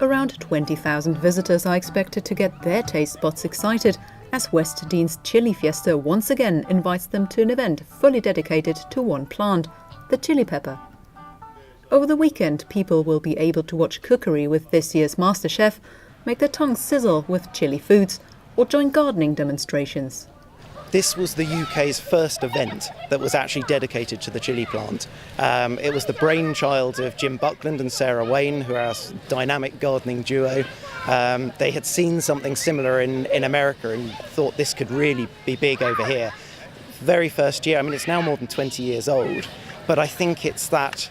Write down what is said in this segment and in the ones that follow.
Around 20,000 visitors are expected to get their taste buds excited as West Dean's Chilli Fiesta once again invites them to an event fully dedicated to one plant, the chili pepper. Over the weekend, people will be able to watch cookery with this year's Master Chef, make their tongues sizzle with chili foods, or join gardening demonstrations. This was the UK's first event that was actually dedicated to the chili plant. It was the brainchild of Jim Buckland and Sarah Wain, who are our dynamic gardening duo. They had seen something similar in America and thought this could really be big over here. Very first year, I mean, it's now more than 20 years old, but I think it's that.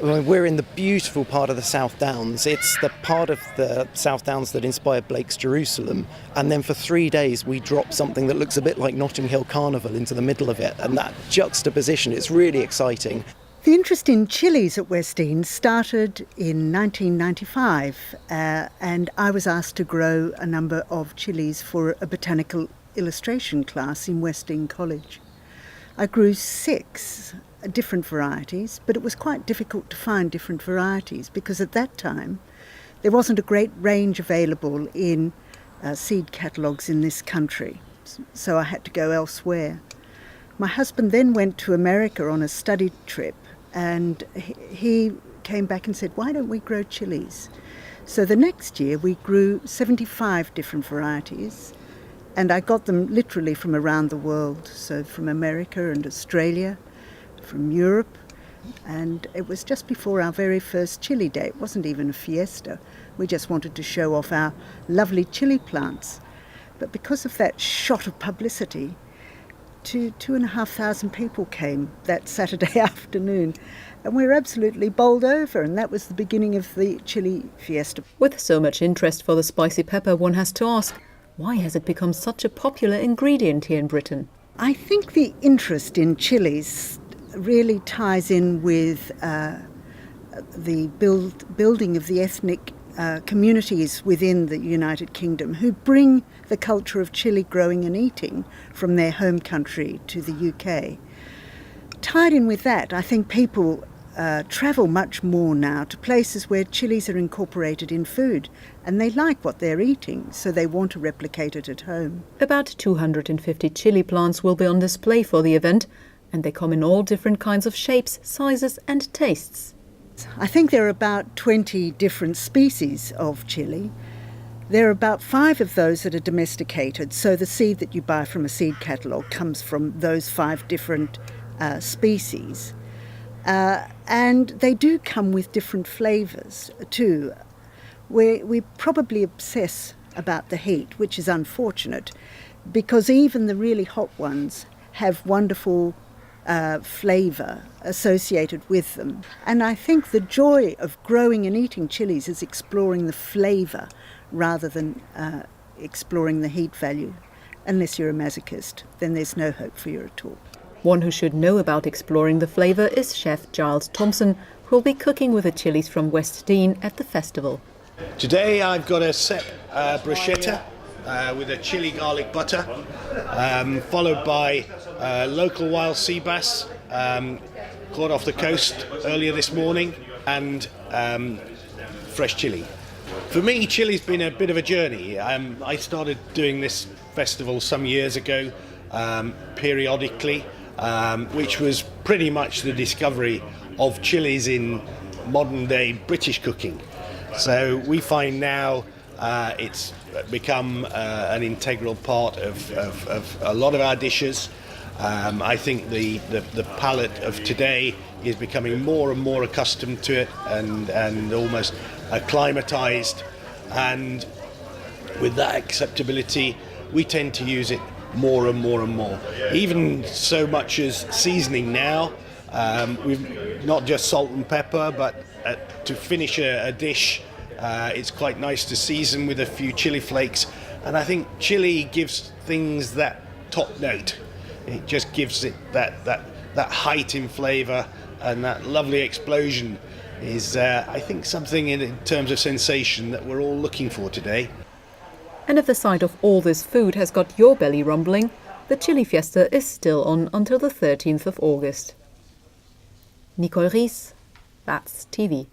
We're in the beautiful part of the South Downs. It's the part of the South Downs that inspired Blake's Jerusalem. And then for 3 days, we drop something that looks a bit like Notting Hill Carnival into the middle of it. And that juxtaposition is really exciting. The interest in chilies at West Dean started in 1995. And I was asked to grow a number of chilies for a botanical illustration class in West Dean College. I grew 6 different varieties, but it was quite difficult to find different varieties because at that time there wasn't a great range available in seed catalogues in this country, so I had to go elsewhere. My husband then went to America on a study trip and he came back and said, why don't we grow chilies? So the next year we grew 75 different varieties, and I got them literally from around the world, so from America and Australia, from Europe, and it was just before our very first chili day. It wasn't even a fiesta. We just wanted to show off our lovely chili plants. But because of that shot of publicity, 2,500 people came that Saturday afternoon, and we were absolutely bowled over, and that was the beginning of the chili fiesta. With so much interest for the spicy pepper, one has to ask, why has it become such a popular ingredient here in Britain? I think the interest in chilies really ties in with the building of the ethnic communities within the United Kingdom who bring the culture of chili growing and eating from their home country to the UK. Tied in with that, I think people travel much more now to places where chilies are incorporated in food, and they like what they're eating, so they want to replicate it at home. About 250 chili plants will be on display for the event, and they come in all different kinds of shapes, sizes and tastes. I think there are about 20 different species of chili. There are about 5 of those that are domesticated, so the seed that you buy from a seed catalogue comes from those 5 different species. And they do come with different flavours too. We probably obsess about the heat, which is unfortunate, because even the really hot ones have wonderful flavour associated with them. And I think the joy of growing and eating chilies is exploring the flavour rather than exploring the heat value. Unless you're a masochist, then there's no hope for you at all. One who should know about exploring the flavour is Chef Giles Thompson, who will be cooking with the chilies from West Dean at the festival. Today I've got a set bruschetta with a chili garlic butter, followed by local wild sea bass caught off the coast earlier this morning, and fresh chili. For me, chili's been a bit of a journey. I started doing this festival some years ago, periodically, which was pretty much the discovery of chilies in modern day British cooking. So we find now it's become an integral part of a lot of our dishes. I think the palate of today is becoming more and more accustomed to it and almost acclimatized, and with that acceptability we tend to use it more and more and more, even so much as seasoning now. We've not just salt and pepper, but to finish a dish, it's quite nice to season with a few chili flakes, and I think chili gives things that top note. It just gives it that height in flavour, and that lovely explosion is, I think, something in terms of sensation that we're all looking for today. And if the sight of all this food has got your belly rumbling, the Chilli Fiesta is still on until the 13th of August. Nicole Ris, That's TV.